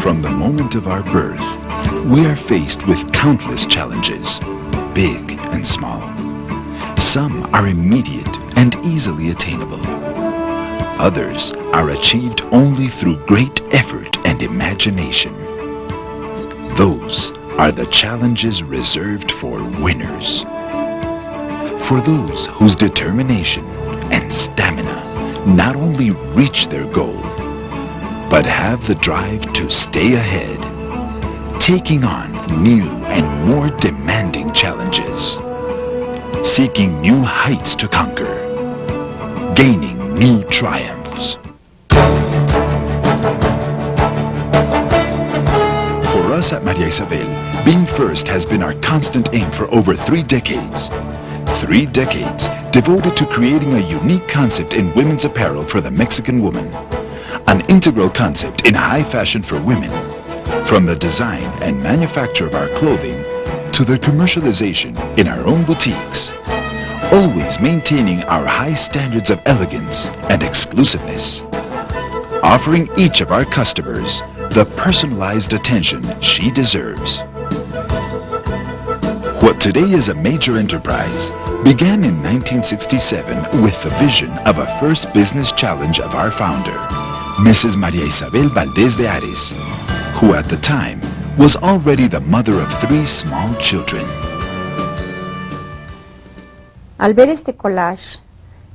From the moment of our birth, we are faced with countless challenges, big and small. Some are immediate and easily attainable. Others are achieved only through great effort and imagination. Those are the challenges reserved for winners. For those whose determination and stamina not only reach their goal, but have the drive to stay ahead, taking on new and more demanding challenges, seeking new heights to conquer, gaining new triumphs. For us at Maria Isabel, being first has been our constant aim for over 3 decades. 3 decades devoted to creating a unique concept in women's apparel for the Mexican woman. An integral concept in high fashion for women. From the design and manufacture of our clothing to their commercialization in our own boutiques. Always maintaining our high standards of elegance and exclusiveness. Offering each of our customers the personalized attention she deserves. What today is a major enterprise began in 1967 with the vision of a first business challenge of our founder, Mrs. Maria Isabel Valdez de Ares, who at the time was already the mother of 3 small children. Al ver este collage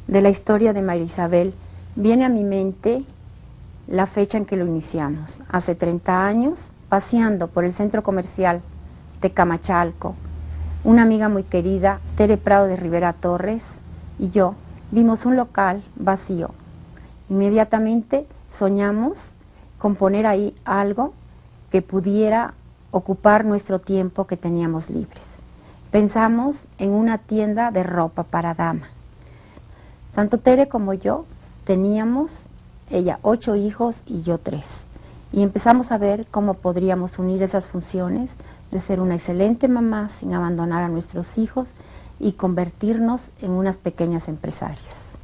de la historia de María Isabel, viene a mi mente la fecha en que lo iniciamos, hace 30 años, paseando por el centro comercial de Camachalco. Una amiga muy querida, Tere Prado de Rivera Torres, y yo vimos un local vacío. Inmediatamente soñamos con poner ahí algo que pudiera ocupar nuestro tiempo que teníamos libres. Pensamos en una tienda de ropa para dama. Tanto Tere como yo teníamos, ella 8 hijos y yo 3. Y empezamos a ver cómo podríamos unir esas funciones de ser una excelente mamá sin abandonar a nuestros hijos y convertirnos en unas pequeñas empresarias.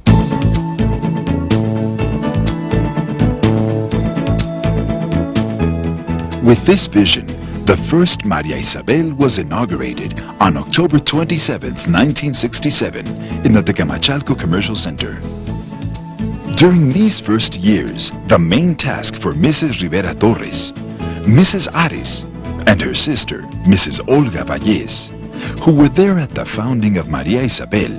With this vision, the first Maria Isabel was inaugurated on October 27, 1967 in the Tecamachalco Commercial Center. During these first years, the main task for Mrs. Rivera Torres, Mrs. Ares, and her sister, Mrs. Olga Valles, who were there at the founding of Maria Isabel,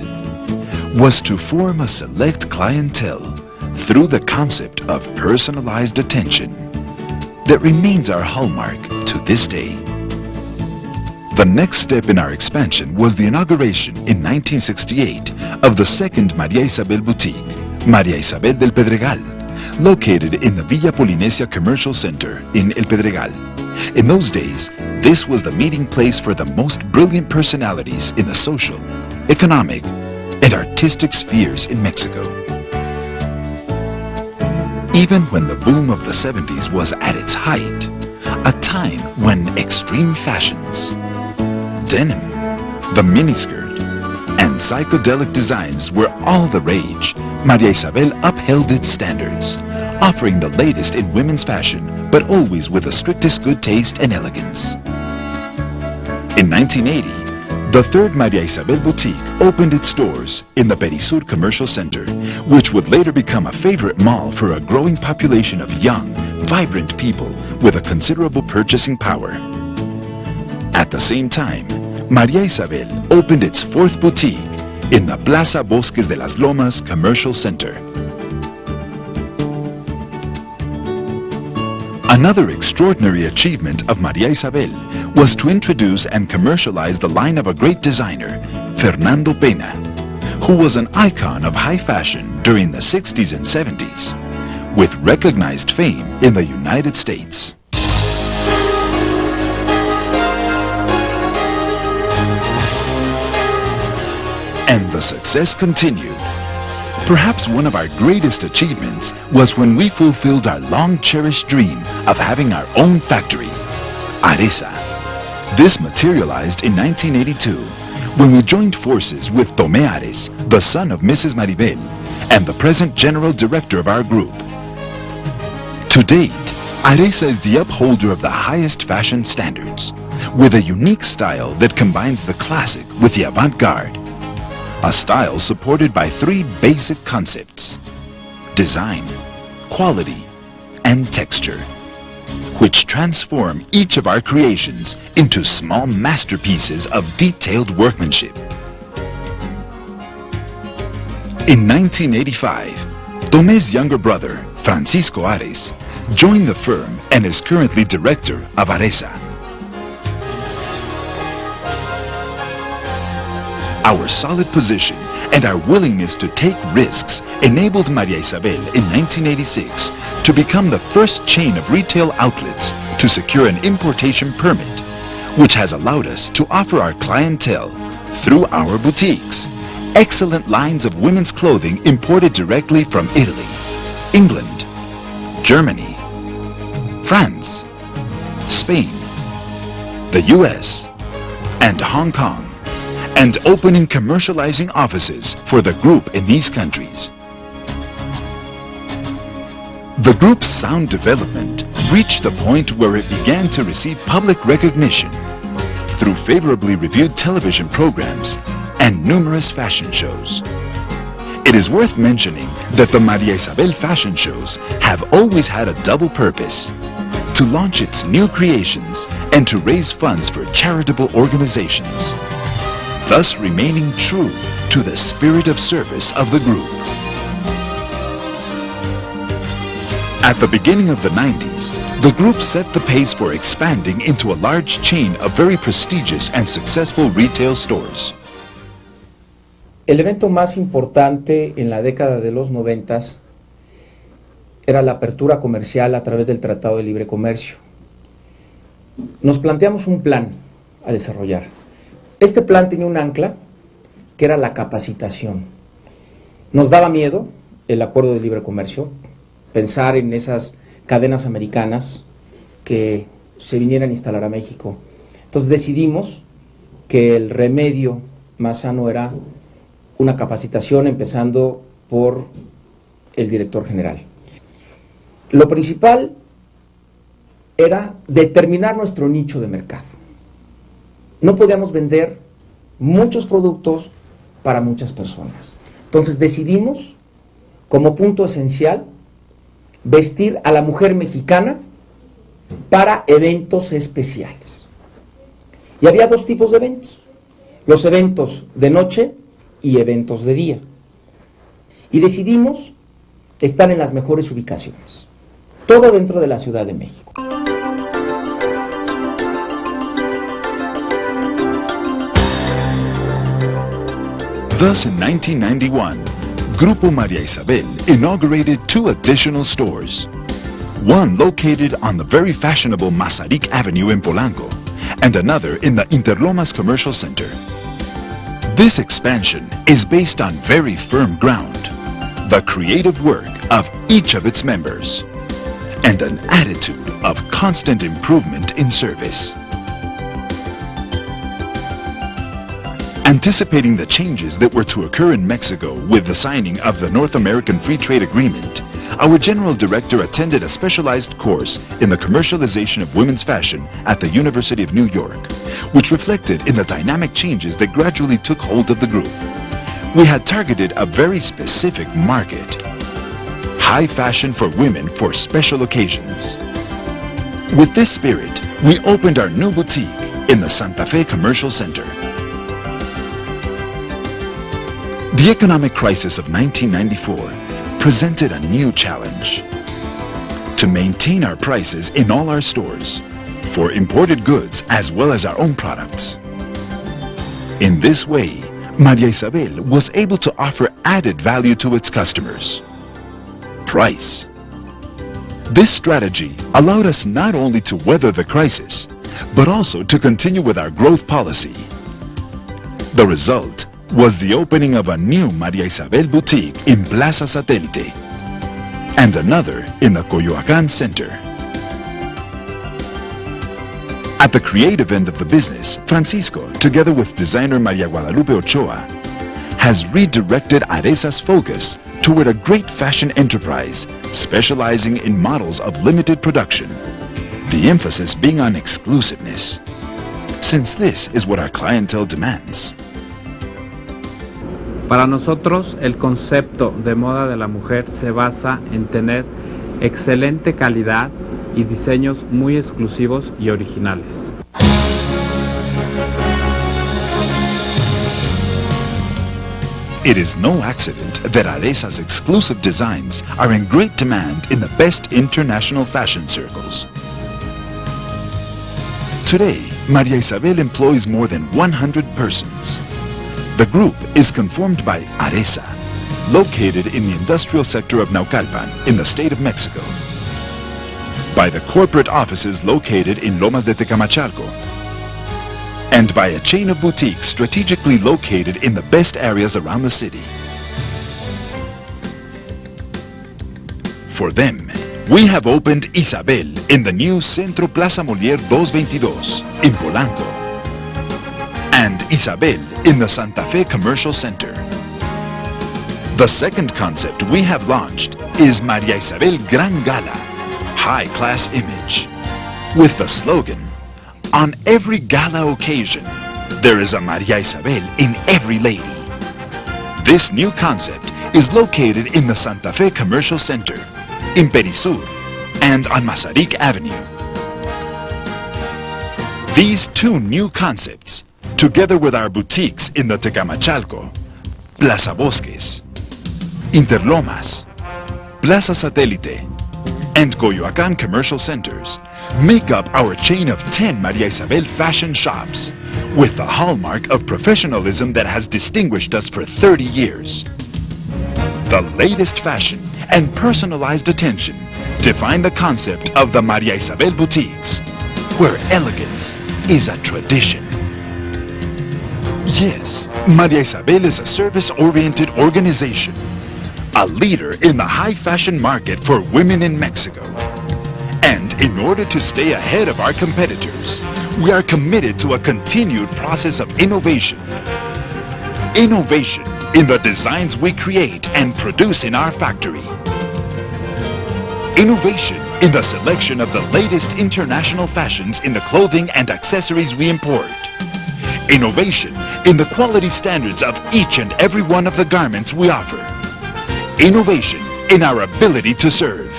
was to form a select clientele through the concept of personalized attention that remains our hallmark to this day. The next step in our expansion was the inauguration in 1968 of the second Maria Isabel boutique, Maria Isabel del Pedregal, located in the Villa Polinesia Commercial Center in El Pedregal. In those days, this was the meeting place for the most brilliant personalities in the social, economic, and artistic spheres in Mexico. Even when the boom of the 70s was at its height, a time when extreme fashions, denim, the miniskirt, and psychedelic designs were all the rage, Maria Isabel upheld its standards, offering the latest in women's fashion, but always with the strictest good taste and elegance. In 1980, the third Maria Isabel boutique opened its doors in the Perisur Commercial Center, which would later become a favorite mall for a growing population of young, vibrant people with a considerable purchasing power. At the same time, Maria Isabel opened its 4th boutique in the Plaza Bosques de las Lomas Commercial Center. Another extraordinary achievement of Maria Isabel was to introduce and commercialize the line of a great designer, Fernando Pena, who was an icon of high fashion during the 60s and 70s, with recognized fame in the United States. And the success continued. Perhaps one of our greatest achievements was when we fulfilled our long-cherished dream of having our own factory, Aresa. This materialized in 1982 when we joined forces with Tomé Ares, the son of Mrs. Maribel, and the present general director of our group. To date, Areza is the upholder of the highest fashion standards, with a unique style that combines the classic with the avant-garde. A style supported by three basic concepts: design, quality, and texture, which transform each of our creations into small masterpieces of detailed workmanship. In 1985, Tomé's younger brother, Francisco Ares, joined the firm and is currently director of Areza. Our solid position and our willingness to take risks enabled Maria Isabel in 1986 to become the first chain of retail outlets to secure an importation permit, which has allowed us to offer our clientele, through our boutiques, excellent lines of women's clothing imported directly from Italy, England, Germany, France, Spain, the US, and Hong Kong, and opening commercializing offices for the group in these countries. The group's sound development reached the point where it began to receive public recognition through favorably reviewed television programs and numerous fashion shows. It is worth mentioning that the Maria Isabel fashion shows have always had a double purpose: to launch its new creations and to raise funds for charitable organizations, thus remaining true to the spirit of service of the group. At the beginning of the 90s, the group set the pace for expanding into a large chain of very prestigious and successful retail stores. El evento más importante en la década de los 90 era la apertura comercial a través del Tratado de Libre Comercio. Nos planteamos un plan a desarrollar. Este plan tenía un ancla que era la capacitación. Nos daba miedo el Acuerdo de Libre Comercio, pensar en esas cadenas americanas que se vinieran a instalar a México. Entonces decidimos que el remedio más sano era una capacitación, empezando por el director general. Lo principal era determinar nuestro nicho de mercado. No podíamos vender muchos productos para muchas personas. Entonces decidimos, como punto esencial, vestir a la mujer mexicana para eventos especiales. Y había dos tipos de eventos: los eventos de noche y eventos de día. Y decidimos estar en las mejores ubicaciones, todo dentro de la Ciudad de México. Thus, in 1991, Grupo Maria Isabel inaugurated two additional stores, one located on the very fashionable Mazarik Avenue in Polanco, and another in the Interlomas Commercial Center. This expansion is based on very firm ground, the creative work of each of its members, and an attitude of constant improvement in service. Anticipating the changes that were to occur in Mexico with the signing of the North American Free Trade Agreement, our General Director attended a specialized course in the commercialization of women's fashion at the University of New York, which reflected in the dynamic changes that gradually took hold of the group. We had targeted a very specific market: high fashion for women for special occasions. With this spirit, we opened our new boutique in the Santa Fe Commercial Center. The economic crisis of 1994 presented a new challenge: to maintain our prices in all our stores, for imported goods as well as our own products. In this way, Maria Isabel was able to offer added value to its customers: price. This strategy allowed us not only to weather the crisis, but also to continue with our growth policy. The result was the opening of a new Maria Isabel boutique in Plaza Satélite and another in the Coyoacán Center. At the creative end of the business, Francisco, together with designer Maria Guadalupe Ochoa, has redirected Areza's focus toward a great fashion enterprise specializing in models of limited production, the emphasis being on exclusiveness, since this is what our clientele demands. Para nosotros, el concepto de moda de la mujer se basa en tener excelente calidad y diseños muy exclusivos y originales. It is no accident that Aresa's exclusive designs are in great demand in the best international fashion circles. Today, Maria Isabel employs more than 100 persons. The group is conformed by Aresa, located in the industrial sector of Naucalpan in the state of Mexico, by the corporate offices located in Lomas de Tecamachalco, and by a chain of boutiques strategically located in the best areas around the city. For them, we have opened Isabel in the new Centro Plaza Molière 222 in Polanco, and Isabel in the Santa Fe Commercial Center. The second concept we have launched is Maria Isabel Gran Gala, high-class image, with the slogan, "On every gala occasion, there is a Maria Isabel in every lady." This new concept is located in the Santa Fe Commercial Center, in Perisur, and on Mazarik Avenue. These two new concepts, together with our boutiques in the Tecamachalco, Plaza Bosques, Interlomas, Plaza Satélite, and Coyoacán commercial centers, make up our chain of 10 Maria Isabel fashion shops, with the hallmark of professionalism that has distinguished us for 30 years. The latest fashion and personalized attention define the concept of the Maria Isabel boutiques, where elegance is a tradition. Yes, Maria Isabel is a service-oriented organization, a leader in the high fashion market for women in Mexico. And in order to stay ahead of our competitors, we are committed to a continued process of innovation. Innovation in the designs we create and produce in our factory. Innovation in the selection of the latest international fashions in the clothing and accessories we import. Innovation in the quality standards of each and every one of the garments we offer. Innovation in our ability to serve.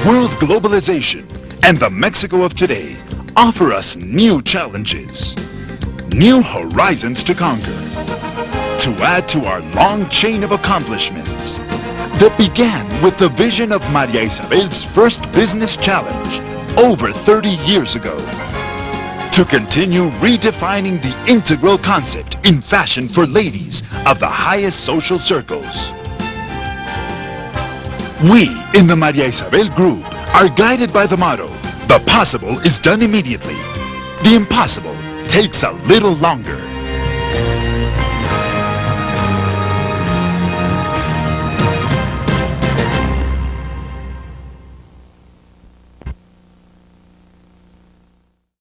World globalization and the Mexico of today offer us new challenges, new horizons to conquer, to add to our long chain of accomplishments that began with the vision of Maria Isabel's first business challenge over 30 years ago, to continue redefining the integral concept in fashion for ladies of the highest social circles. We in the Maria Isabel Group are guided by the motto, "The possible is done immediately. The impossible takes a little longer."